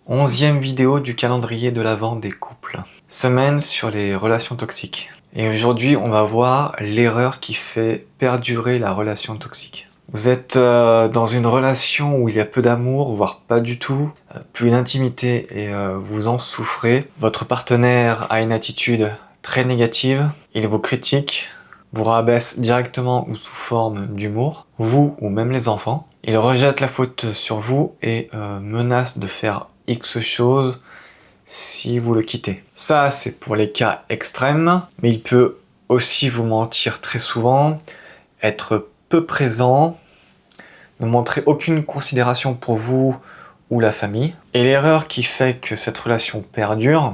11e vidéo du calendrier de l'Avent des couples. Semaine sur les relations toxiques. Et aujourd'hui, on va voir l'erreur qui fait perdurer la relation toxique. Vous êtes dans une relation où il y a peu d'amour, voire pas du tout, plus d'intimité et vous en souffrez. Votre partenaire a une attitude très négative, il vous critique, vous rabaisse directement ou sous forme d'humour, vous ou même les enfants. Il rejette la faute sur vous et menace de faire X choses si vous le quittez. Ça, c'est pour les cas extrêmes, mais il peut aussi vous mentir très souvent, être peu présent, ne montrer aucune considération pour vous ou la famille. Et l'erreur qui fait que cette relation perdure,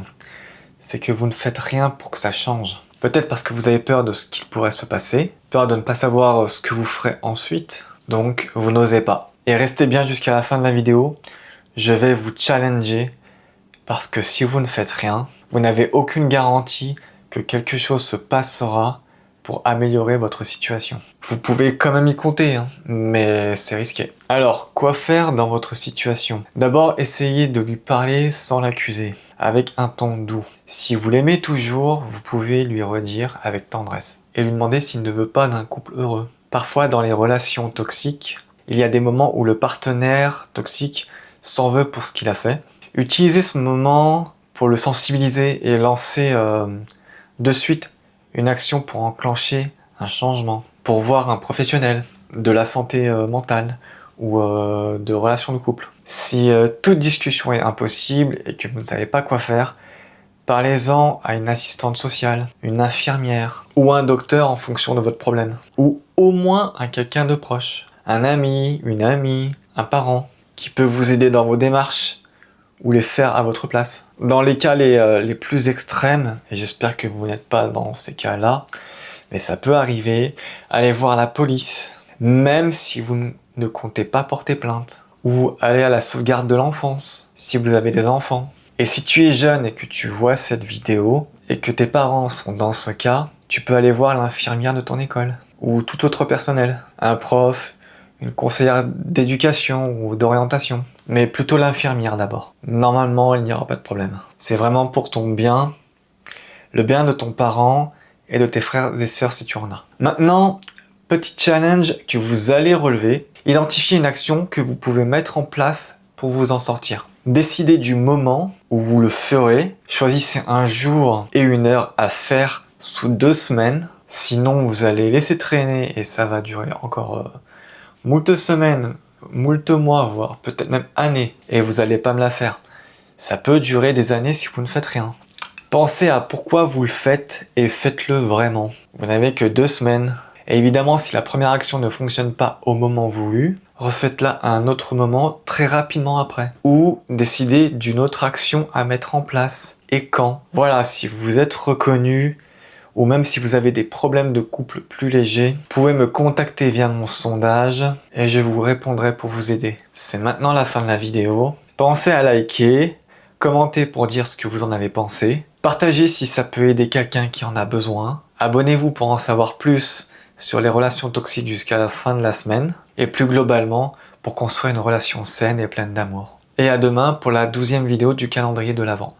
c'est que vous ne faites rien pour que ça change. Peut-être parce que vous avez peur de ce qu'il pourrait se passer, peur de ne pas savoir ce que vous ferez ensuite, donc vous n'osez pas. Et restez bien jusqu'à la fin de la vidéo, je vais vous challenger, parce que si vous ne faites rien, vous n'avez aucune garantie que quelque chose se passera pour améliorer votre situation. Vous pouvez quand même y compter, mais c'est risqué. Alors, quoi faire dans votre situation? D'abord, essayez de lui parler sans l'accuser, avec un ton doux. Si vous l'aimez toujours, vous pouvez lui redire avec tendresse, et lui demander s'il ne veut pas d'un couple heureux. Parfois, dans les relations toxiques, il y a des moments où le partenaire toxique s'en veut pour ce qu'il a fait. Utilisez ce moment pour le sensibiliser et lancer de suite une action pour enclencher un changement, pour voir un professionnel de la santé mentale ou de relations de couple. Si toute discussion est impossible et que vous ne savez pas quoi faire, parlez-en à une assistante sociale, une infirmière ou un docteur en fonction de votre problème. Ou au moins à quelqu'un de proche, un ami, une amie, un parent qui peut vous aider dans vos démarches ou les faire à votre place. Dans les cas les plus extrêmes, et j'espère que vous n'êtes pas dans ces cas-là, mais ça peut arriver, allez voir la police, même si vous ne comptez pas porter plainte, ou aller à la sauvegarde de l'enfance, si vous avez des enfants. Et si tu es jeune et que tu vois cette vidéo, et que tes parents sont dans ce cas, tu peux aller voir l'infirmière de ton école, ou tout autre personnel, un prof, une conseillère d'éducation ou d'orientation. Mais plutôt l'infirmière d'abord. Normalement, il n'y aura pas de problème. C'est vraiment pour ton bien, le bien de ton parent et de tes frères et sœurs si tu en as. Maintenant, petit challenge que vous allez relever. Identifiez une action que vous pouvez mettre en place pour vous en sortir. Décidez du moment où vous le ferez. Choisissez un jour et une heure à faire sous 2 semaines. Sinon, vous allez laisser traîner et ça va durer encore moult semaines, moult mois, voire peut-être même années, et vous n'allez pas me la faire. Ça peut durer des années si vous ne faites rien. Pensez à pourquoi vous le faites et faites-le vraiment. Vous n'avez que 2 semaines. Et évidemment, si la première action ne fonctionne pas au moment voulu, refaites-la à un autre moment très rapidement après. Ou décidez d'une autre action à mettre en place. Et quand? Voilà, si vous êtes reconnu, ou même si vous avez des problèmes de couple plus légers, vous pouvez me contacter via mon sondage et je vous répondrai pour vous aider. C'est maintenant la fin de la vidéo. Pensez à liker, commenter pour dire ce que vous en avez pensé, partagez si ça peut aider quelqu'un qui en a besoin, abonnez-vous pour en savoir plus sur les relations toxiques jusqu'à la fin de la semaine, et plus globalement pour construire une relation saine et pleine d'amour. Et à demain pour la 12e vidéo du calendrier de l'Avent.